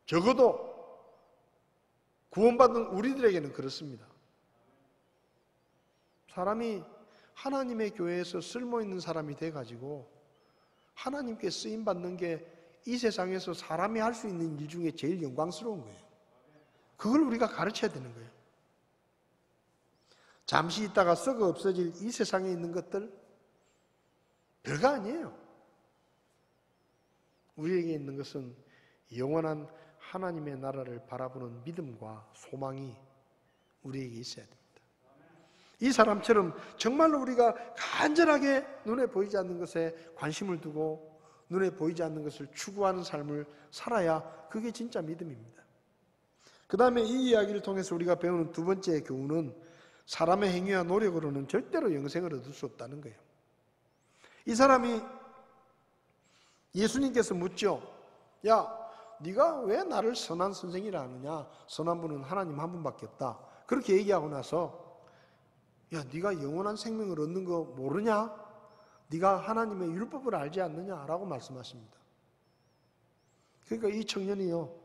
적어도 구원받은 우리들에게는 그렇습니다. 사람이 하나님의 교회에서 쓸모있는 사람이 돼가지고 하나님께 쓰임받는 게 이 세상에서 사람이 할 수 있는 일 중에 제일 영광스러운 거예요. 그걸 우리가 가르쳐야 되는 거예요. 잠시 있다가 썩어 없어질 이 세상에 있는 것들 별거 아니에요. 우리에게 있는 것은 영원한 하나님의 나라를 바라보는 믿음과 소망이 우리에게 있어야 됩니다. 이 사람처럼 정말로 우리가 간절하게 눈에 보이지 않는 것에 관심을 두고 눈에 보이지 않는 것을 추구하는 삶을 살아야 그게 진짜 믿음입니다. 그 다음에 이 이야기를 통해서 우리가 배우는 두 번째 교훈은 사람의 행위와 노력으로는 절대로 영생을 얻을 수 없다는 거예요. 이 사람이 예수님께서 묻죠. 야, 네가 왜 나를 선한 선생이라 하느냐? 선한 분은 하나님 한 분밖에 없다. 그렇게 얘기하고 나서 야, 네가 영원한 생명을 얻는 거 모르냐? 네가 하나님의 율법을 알지 않느냐라고 말씀하십니다. 그러니까 이 청년이요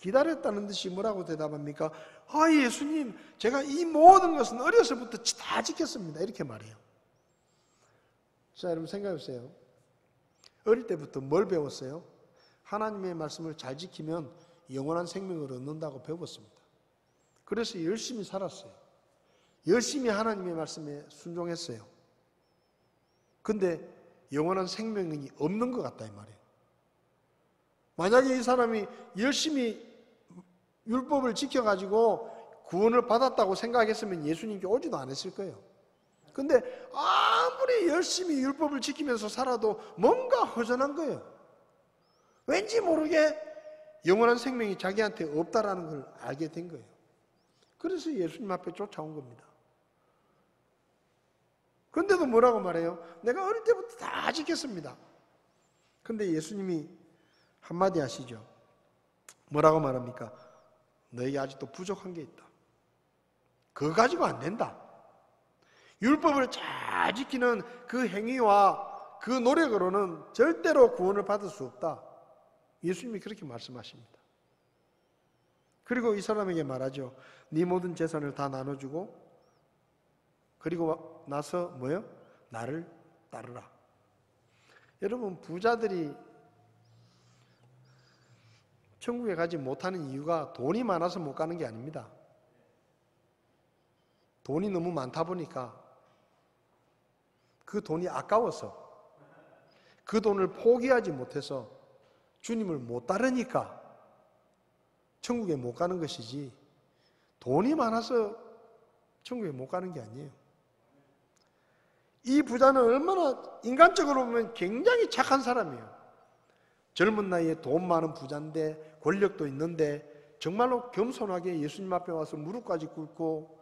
기다렸다는 듯이 뭐라고 대답합니까? 예수님, 제가 이 모든 것은 어려서부터 다 지켰습니다. 이렇게 말해요. 자, 여러분 생각해 보세요. 어릴 때부터 뭘 배웠어요? 하나님의 말씀을 잘 지키면 영원한 생명을 얻는다고 배웠습니다. 그래서 열심히 살았어요. 열심히 하나님의 말씀에 순종했어요. 근데 영원한 생명이 없는 것 같다 이 말이에요. 만약에 이 사람이 열심히 율법을 지켜가지고 구원을 받았다고 생각했으면 예수님께 오지도 않았을 거예요. 근데 아무리 열심히 율법을 지키면서 살아도 뭔가 허전한 거예요. 왠지 모르게 영원한 생명이 자기한테 없다라는 걸 알게 된 거예요. 그래서 예수님 앞에 쫓아온 겁니다. 그런데도 뭐라고 말해요? 내가 어릴 때부터 다 지켰습니다. 근데 예수님이 한마디 하시죠. 뭐라고 말합니까? 너에게 아직도 부족한 게 있다. 그거 가지고 안 된다. 율법을 잘 지키는 그 행위와 그 노력으로는 절대로 구원을 받을 수 없다. 예수님이 그렇게 말씀하십니다. 그리고 이 사람에게 말하죠. 네 모든 재산을 다 나눠주고 그리고 나서 뭐요? 나를 따르라. 여러분 부자들이 천국에 가지 못하는 이유가 돈이 많아서 못 가는 게 아닙니다. 돈이 너무 많다 보니까 그 돈이 아까워서 그 돈을 포기하지 못해서 주님을 못 따르니까 천국에 못 가는 것이지 돈이 많아서 천국에 못 가는 게 아니에요. 이 부자는 얼마나 인간적으로 보면 굉장히 착한 사람이에요. 젊은 나이에 돈 많은 부자인데 권력도 있는데 정말로 겸손하게 예수님 앞에 와서 무릎까지 꿇고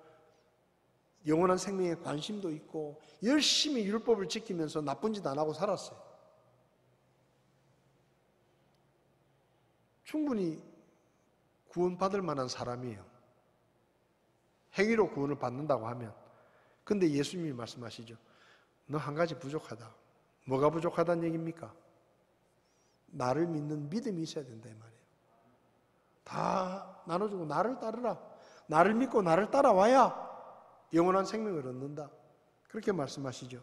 영원한 생명에 관심도 있고 열심히 율법을 지키면서 나쁜 짓 안 하고 살았어요. 충분히 구원받을 만한 사람이에요. 행위로 구원을 받는다고 하면. 근데 예수님이 말씀하시죠. 너 한 가지 부족하다. 뭐가 부족하다는 얘기입니까? 나를 믿는 믿음이 있어야 된다 이 말이에요. 다 나눠주고 나를 따르라. 나를 믿고 나를 따라와야 영원한 생명을 얻는다. 그렇게 말씀하시죠.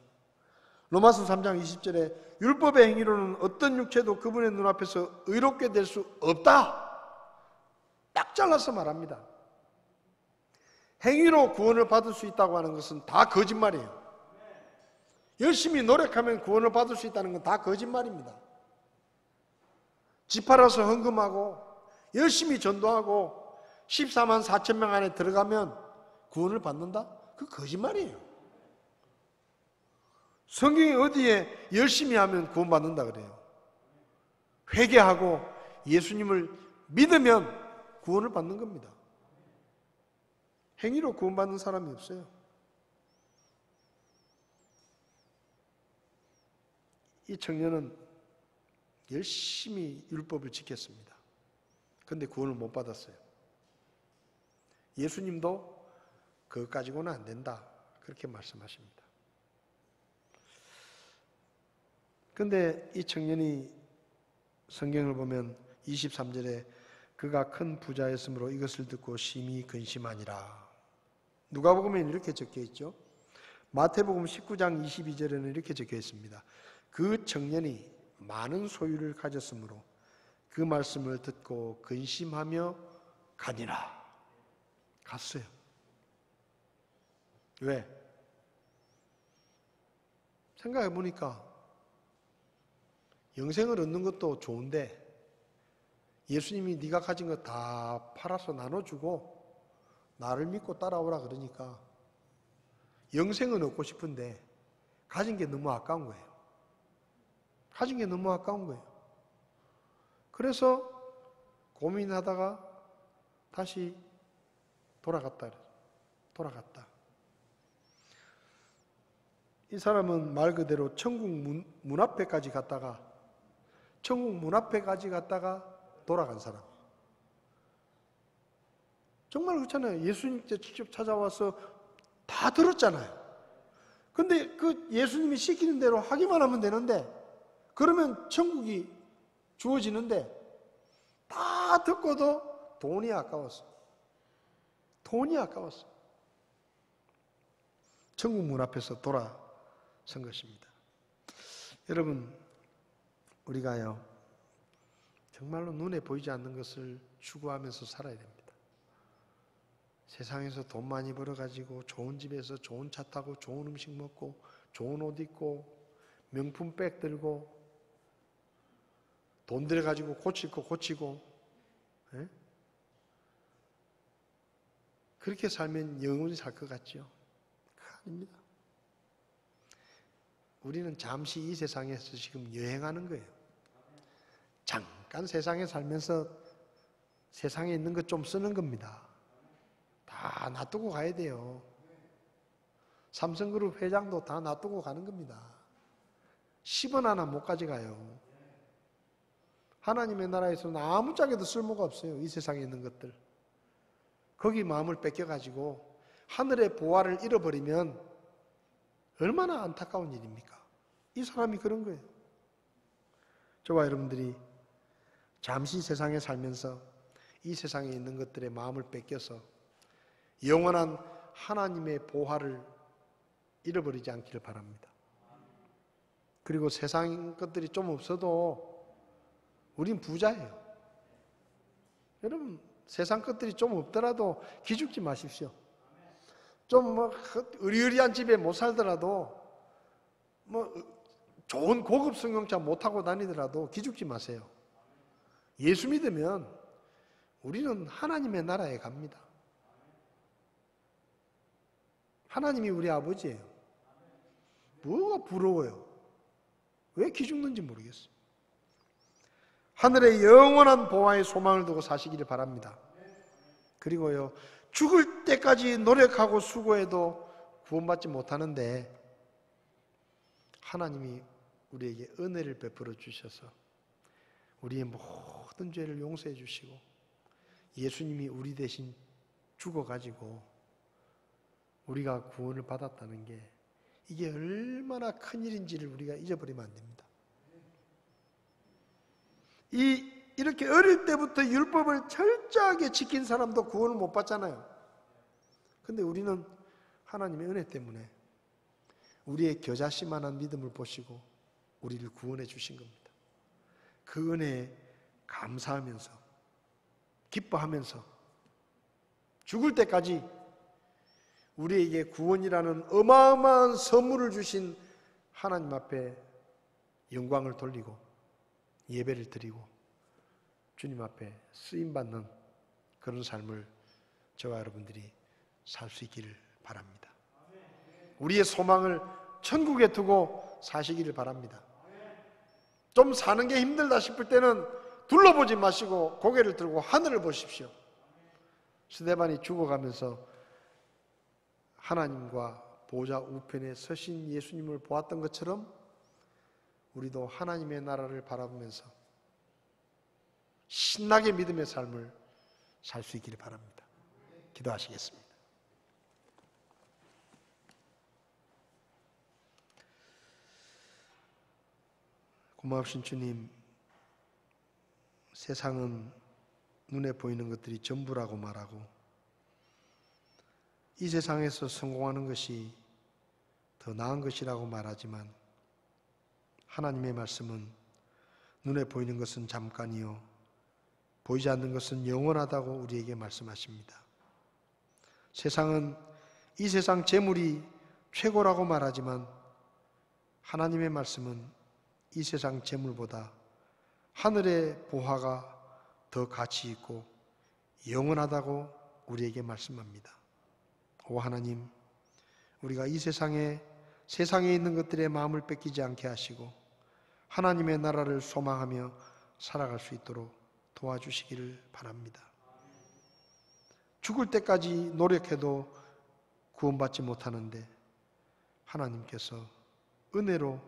로마서 3장 20절에 율법의 행위로는 어떤 육체도 그분의 눈앞에서 의롭게 될 수 없다. 딱 잘라서 말합니다. 행위로 구원을 받을 수 있다고 하는 것은 다 거짓말이에요. 열심히 노력하면 구원을 받을 수 있다는 건 다 거짓말입니다. 집 팔아서 헌금하고 열심히 전도하고 14만 4천 명 안에 들어가면 구원을 받는다? 그 거짓말이에요. 성경에 어디에 열심히 하면 구원받는다 그래요? 회개하고 예수님을 믿으면 구원을 받는 겁니다. 행위로 구원받는 사람이 없어요. 이 청년은 열심히 율법을 지켰습니다. 그런데 구원을 못 받았어요. 예수님도 그것 가지고는 안 된다, 그렇게 말씀하십니다. 그런데 이 청년이 성경을 보면 23절에 그가 큰 부자였으므로 이것을 듣고 심히 근심하니라. 누가복음에는 이렇게 적혀 있죠. 마태복음 19장 22절에는 이렇게 적혀 있습니다. 그 청년이 많은 소유를 가졌으므로 그 말씀을 듣고 근심하며 가니라. 갔어요. 왜? 생각해 보니까 영생을 얻는 것도 좋은데 예수님이 네가 가진 거 다 팔아서 나눠주고 나를 믿고 따라오라 그러니까 영생은 얻고 싶은데 가진 게 너무 아까운 거예요. 가진 게 너무 아까운 거예요. 그래서 고민하다가 다시 돌아갔다. 이 사람은 말 그대로 천국 문 앞에까지 갔다가 돌아간 사람. 정말 그렇잖아요. 예수님께 직접 찾아와서 다 들었잖아요. 근데 그 예수님이 시키는 대로 하기만 하면 되는데, 그러면 천국이 주어지는데 다 듣고도 돈이 아까웠어. 천국 문 앞에서 돌아선 것입니다. 여러분, 우리가요 정말로 눈에 보이지 않는 것을 추구하면서 살아야 됩니다. 세상에서 돈 많이 벌어가지고 좋은 집에서 좋은 차 타고 좋은 음식 먹고 좋은 옷 입고 명품 백 들고 돈 들여가지고 고칠 거 고치고, 예? 그렇게 살면 영원히 살 것 같죠? 아닙니다. 우리는 잠시 이 세상에서 지금 여행하는 거예요. 잠깐 세상에 살면서 세상에 있는 것 좀 쓰는 겁니다. 다 놔두고 가야 돼요. 삼성그룹 회장도 다 놔두고 가는 겁니다. 10원 하나 못 가져가요. 하나님의 나라에서는 아무짝에도 쓸모가 없어요. 이 세상에 있는 것들. 거기 마음을 뺏겨가지고 하늘의 보화를 잃어버리면 얼마나 안타까운 일입니까? 이 사람이 그런 거예요. 저와 여러분들이 잠시 세상에 살면서 이 세상에 있는 것들의 마음을 뺏겨서 영원한 하나님의 보화를 잃어버리지 않기를 바랍니다. 그리고 세상 것들이 좀 없어도 우린 부자예요. 여러분, 세상 것들이 좀 없더라도 기죽지 마십시오. 좀 의리의리한 집에 못 살더라도 좋은 고급 승용차 못 타고 다니더라도 기죽지 마세요. 예수 믿으면 우리는 하나님의 나라에 갑니다. 하나님이 우리 아버지예요. 뭐가 부러워요? 왜 기죽는지 모르겠어요. 하늘의 영원한 보화의 소망을 두고 사시기를 바랍니다. 그리고요, 죽을 때까지 노력하고 수고해도 구원받지 못하는데 하나님이 우리에게 은혜를 베풀어 주셔서 우리의 모든 죄를 용서해 주시고 예수님이 우리 대신 죽어가지고 우리가 구원을 받았다는 게 이게 얼마나 큰 일인지를 우리가 잊어버리면 안 됩니다. 이렇게 어릴 때부터 율법을 철저하게 지킨 사람도 구원을 못 받잖아요. 근데 우리는 하나님의 은혜 때문에 우리의 겨자씨만한 믿음을 보시고 우리를 구원해 주신 겁니다. 그 은혜에 감사하면서 기뻐하면서 죽을 때까지 우리에게 구원이라는 어마어마한 선물을 주신 하나님 앞에 영광을 돌리고 예배를 드리고 주님 앞에 쓰임받는 그런 삶을 저와 여러분들이 살 수 있기를 바랍니다. 우리의 소망을 천국에 두고 사시기를 바랍니다. 좀 사는 게 힘들다 싶을 때는 둘러보지 마시고 고개를 들고 하늘을 보십시오. 스데반이 죽어가면서 하나님과 보좌 우편에 서신 예수님을 보았던 것처럼 우리도 하나님의 나라를 바라보면서 신나게 믿음의 삶을 살 수 있기를 바랍니다. 기도하시겠습니다. 고마우신 주님, 세상은 눈에 보이는 것들이 전부라고 말하고 이 세상에서 성공하는 것이 더 나은 것이라고 말하지만 하나님의 말씀은 눈에 보이는 것은 잠깐이요 보이지 않는 것은 영원하다고 우리에게 말씀하십니다. 세상은 이 세상 재물이 최고라고 말하지만 하나님의 말씀은 이 세상 재물보다 하늘의 보화가 더 가치 있고 영원하다고 우리에게 말씀합니다. 오 하나님, 우리가 이 세상에 있는 것들의 마음을 뺏기지 않게 하시고 하나님의 나라를 소망하며 살아갈 수 있도록 도와주시기를 바랍니다. 죽을 때까지 노력해도 구원받지 못하는데 하나님께서 은혜로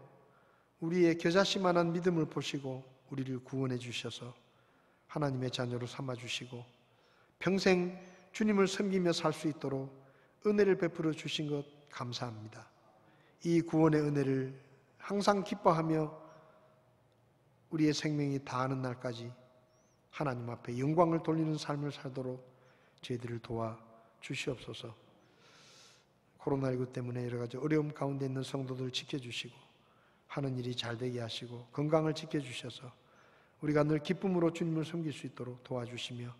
우리의 겨자씨만한 믿음을 보시고 우리를 구원해 주셔서 하나님의 자녀로 삼아주시고 평생 주님을 섬기며 살 수 있도록 은혜를 베풀어 주신 것 감사합니다. 이 구원의 은혜를 항상 기뻐하며 우리의 생명이 다하는 날까지 하나님 앞에 영광을 돌리는 삶을 살도록 저희들을 도와 주시옵소서. 코로나19 때문에 여러 가지 어려움 가운데 있는 성도들 지켜주시고 하는 일이 잘 되게 하시고 건강을 지켜주셔서 우리가 늘 기쁨으로 주님을 섬길 수 있도록 도와주시며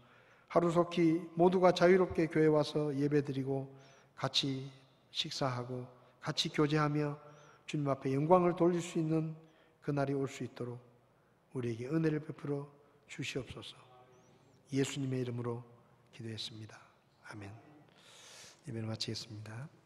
하루속히 모두가 자유롭게 교회 와서 예배드리고 같이 식사하고 같이 교제하며 주님 앞에 영광을 돌릴 수 있는 그날이 올 수 있도록 우리에게 은혜를 베풀어 주시옵소서. 예수님의 이름으로 기도했습니다. 아멘. 예배를 마치겠습니다.